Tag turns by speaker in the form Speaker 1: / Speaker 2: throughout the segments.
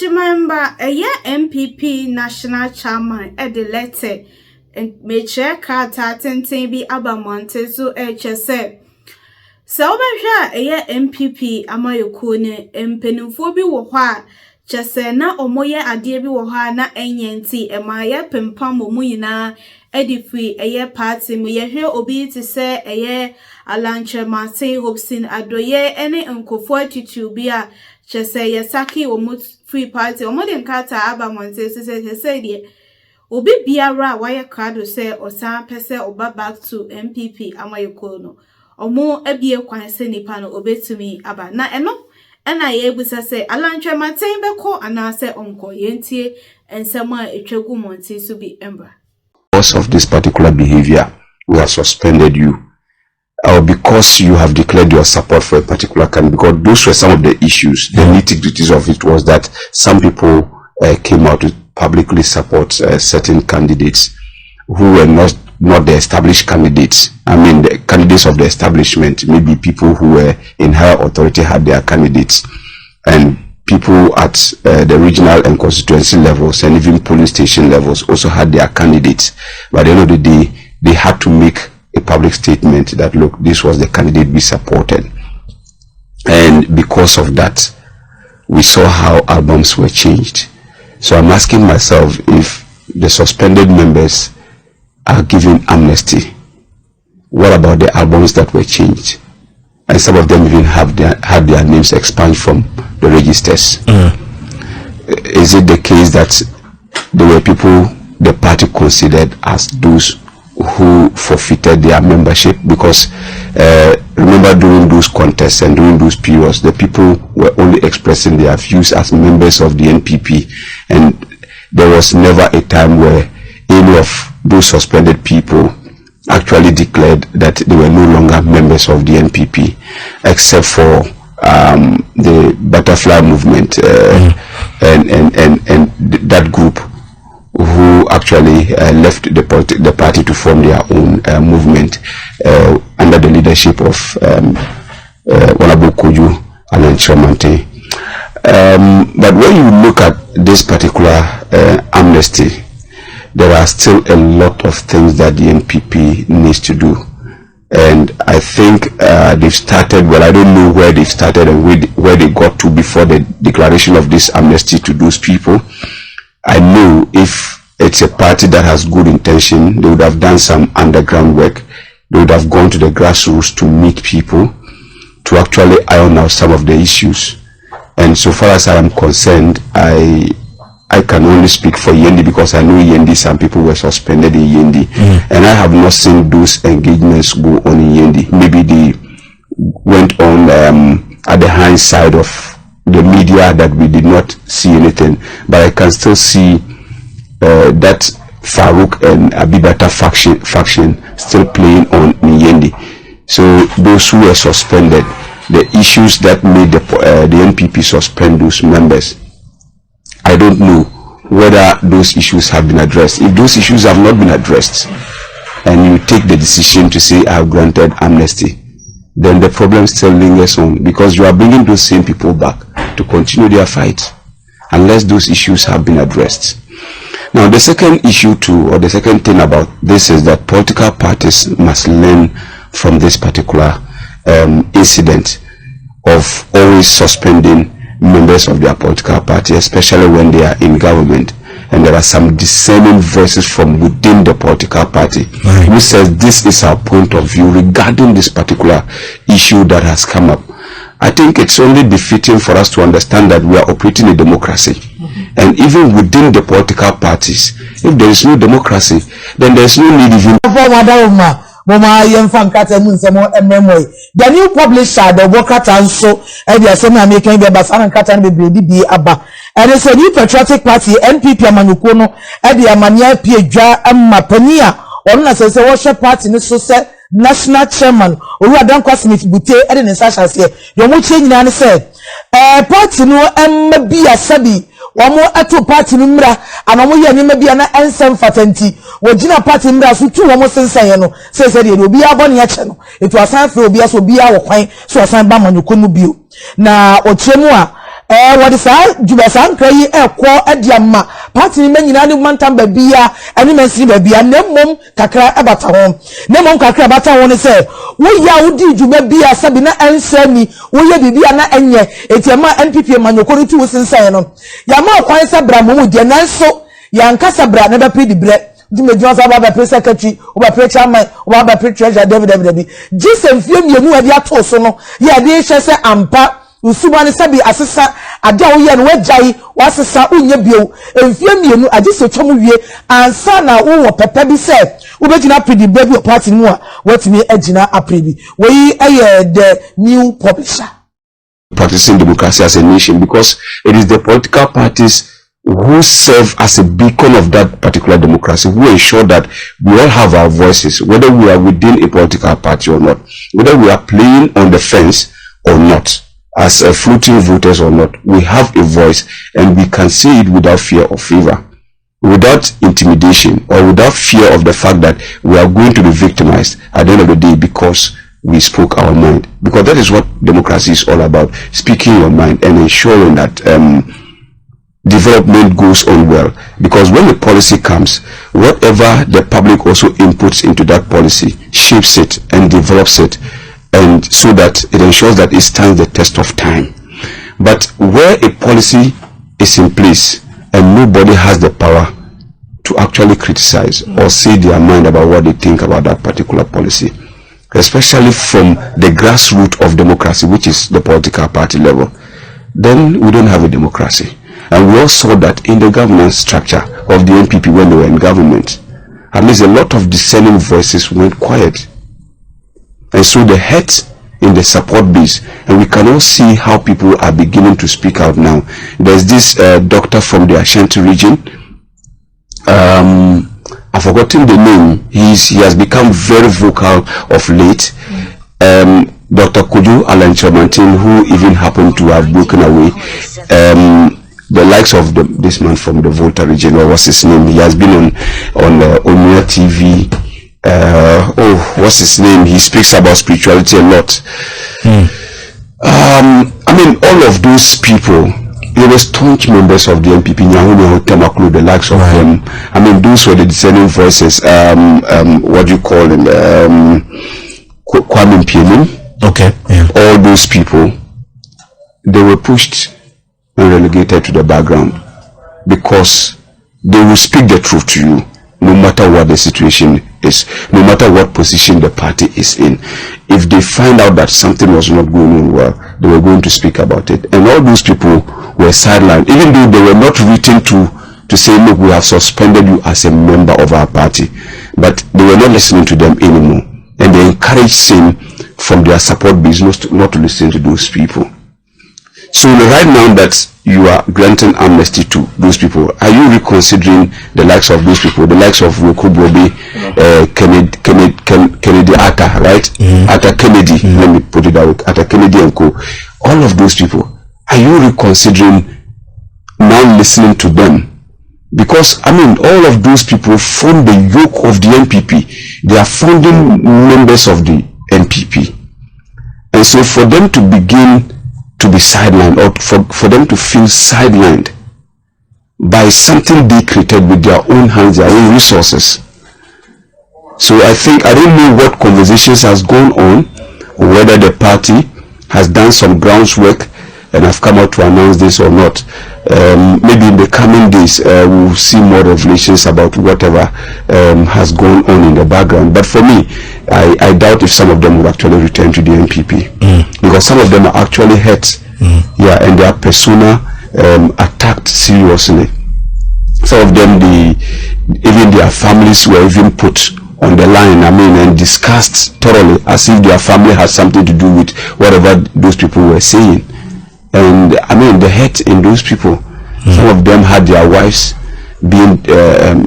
Speaker 1: member NPP National Chairman letter meche kata tenten bi abamonte so chese se obehwa NPP amayoko ne empenufo bi wo ho a chese na omoye ade bi wo ho na enyenti emaye pempam mu nyina edifi party mu yehwe obi ti se alanche Martin Hobson adoye ene nkofo atitu bi a chese yesaki omu free party omode nkata abamonte so se de obi biara waya krado se osan pese oba back to NPP amayeko no omo abie kwan se nipa no obetumi aba na eno ena ye busa se alanche Martin beko anase onko yentie ensema etwegu monte so bi embra.
Speaker 2: Because of this particular behavior, we have suspended you. Or because you have declared your support for a particular candidate, because those were some of the issues. The nitty-gritties of it was that some people came out to publicly support certain candidates who were not the established candidates. I mean, the candidates of the establishment, maybe people who were in higher authority had their candidates, and people at the regional and constituency levels and even polling station levels also had their candidates. But at the end of the day, they had to make a public statement that, look, this was the candidate we supported. And because of that, we saw how albums were changed. So I'm asking myself if the suspended members are given amnesty. What about the albums that were changed? And some of them even had their names expunged from the registers. Is it the case that there were people the party considered as those who forfeited their membership? Because remember, during those contests and during those periods, the people were only expressing their views as members of the NPP, and there was never a time where any of those suspended people actually declared that they were no longer members of the NPP, except for the butterfly movement and that group who actually left the party to form their own movement under the leadership of Honorable Koju and Chomante. But when you look at this particular amnesty, there are still a lot of things that the NPP needs to do. And I think they've started, well, I don't know where they've started and where they got to before the declaration of this amnesty to those people. I know if it's a party that has good intention, they would have done some underground work. They would have gone to the grassroots to meet people, to actually iron out some of the issues. And so far as I am concerned, I can only speak for Yendi, because I know Yendi, some people were suspended in Yendi. And I have not seen those engagements go on in Yendi. Maybe they went on at the high side of the media that we did not see anything, but I can still see that Farouk and Abibata faction still playing on Yendi. So those who were suspended, the issues that made the NPP suspend those members, I don't know whether those issues have been addressed. If those issues have not been addressed, and you take the decision to say I have granted amnesty, then the problem still lingers on, because you are bringing those same people back to continue their fight unless those issues have been addressed. Now, the second issue too, or the second thing about this, is that political parties must learn from this particular incident of always suspending members of their political party, especially when they are in government. And there are some discerning voices from within the political party who says this is our point of view regarding this particular issue that has come up. I think it's only befitting for us to understand that we are operating a democracy. And even within the political parties, if there is no democracy, then there is no need even.
Speaker 3: The new publisher, the worker so and the assembly making the Basan Katan be Abba. And it's a new patriotic party, NPP Amanukono, and the Amania Pieja and Mapania, or as a worship party in the national chairman, who are done Smith Bute, and in Sasha here. You're not changing and said, party no and be a sabi. One more ato party numra and omo ye maybe an ensem fatenti wojina party numra so tu omo sensan no say say dey obi aboni ya che no it was san fe obi aso obi awo kwan so san ba manoko no bio na okyemu a what is that jubasan krai ekwo ediama party ni menyina ni mantam ba bia ani mensi ba bia nemom kakra abata ho nemom kakra abata ho ne se wo ya wodi juma bia sabi na ensani wo ye bibia na enye etiama NPP manyoko ni ti wo sensan no ya ma kwan sa bra mo de nanso ya nkasa bra na ba pedi bre Jimmy Jones about the secretary, over chairman, over the treasurer, David. Jisem film you know dia to so no. Yeah, dey say ampa usubani sabi asesa ada wo ye no wajai wasesa unye bio. Enfiem you agise twom wie ansa na wo papa bi say wo begina predi baby party mu a watimi agina aprebi. We the new publisher.
Speaker 2: Practicing democracy as a nation, because it is the political parties who serve as a beacon of that particular democracy, who ensure that we all have our voices, whether we are within a political party or not, whether we are playing on the fence or not, as floating voters or not, we have a voice and we can say it without fear or favor, without intimidation or without fear of the fact that we are going to be victimized at the end of the day because we spoke our mind. Because that is what democracy is all about, speaking your mind and ensuring that development goes on well. Because when the policy comes, whatever the public also inputs into that policy shapes it and develops it, and so that it ensures that it stands the test of time. But where a policy is in place and nobody has the power to actually criticize or say their mind about what they think about that particular policy, especially from the grassroots of democracy, which is the political party level, then we don't have a democracy. And we all saw that in the governance structure of the NPP when they were in government. At least a lot of dissenting voices went quiet. And so the hurt in the support base, and we can all see how people are beginning to speak out now. There's this doctor from the Ashanti region. I've forgotten the name. He has become very vocal of late. Dr. Kudu Alan-Chamantin, who even happened to have broken away. The likes of this man from the Volta region, or what's his name? He has been on Omuya TV. What's his name? He speaks about spirituality a lot. I mean, all of those people, they were staunch members of the NPP. The likes of them. I mean, those were the dissenting voices. What do you call them? Kwame Mpiemim.
Speaker 4: Okay. Yeah.
Speaker 2: All those people, they were pushed and relegated to the background because they will speak the truth to you no matter what the situation is, no matter what position the party is in. If they find out that something was not going on well, they were going to speak about it. And all those people were sidelined, even though they were not written to say, look, we have suspended you as a member of our party, but they were not listening to them anymore, and they encouraged them from their support base not to listen to those people. So right now that you are granting amnesty to those people, are you reconsidering the likes of those people, the likes of Roku Bobi, Kennedy Atta, right? Atta Kennedy, let me put it that way, Atta Kennedy and co. All of those people, are you reconsidering now listening to them? Because, I mean, all of those people form the yoke of the NPP. They are founding members of the NPP. And so for them to begin to be sidelined, or for them to feel sidelined by something they created with their own hands, their own resources. So I don't know what conversations has gone on, or whether the party has done some groundwork and have come out to announce this or not. Maybe in the coming days we'll see more revelations about whatever has gone on in the background. But for me, I doubt if some of them will actually return to the NPP, because some of them are actually hurt, and their persona attacked seriously. Some of them, even their families were even put on the line, and discussed thoroughly as if their family has something to do with whatever those people were saying. And the hate in those people, some of them had their wives being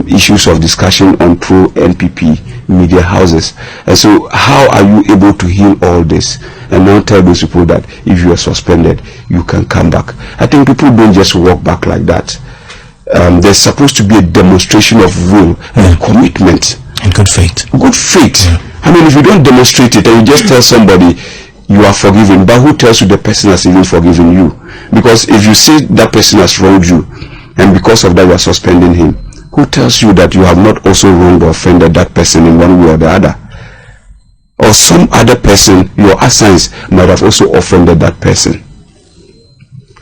Speaker 2: issues of discussion on pro-NPP media houses. And so how are you able to heal all this and now tell those people that if you are suspended, you can come back? I think people don't just walk back like that. There's supposed to be a demonstration of will and commitment.
Speaker 4: And good faith.
Speaker 2: Good faith. If you don't demonstrate it and you just tell somebody, you are forgiven. But who tells you the person has even forgiven you? Because if you see that person has wronged you, and because of that you are suspending him, who tells you that you have not also wronged or offended that person in one way or the other? Or some other person, your assigns, might have also offended that person.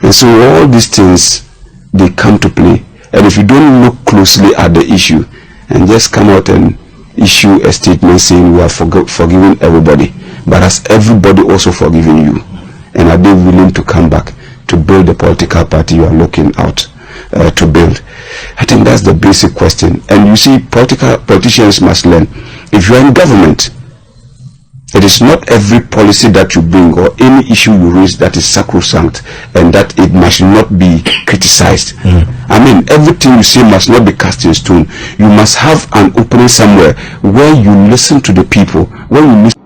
Speaker 2: And so all these things, they come to play. And if you don't look closely at the issue and just come out and issue a statement saying we are forgiving everybody, but has everybody also forgiven you? And are they willing to come back to build the political party you are looking out to build? I think that's the basic question. And you see, politicians must learn. If you are in government, it is not every policy that you bring or any issue you raise that is sacrosanct and that it must not be criticized. I mean, everything you say must not be cast in stone. You must have an opening somewhere where you listen to the people, where you listen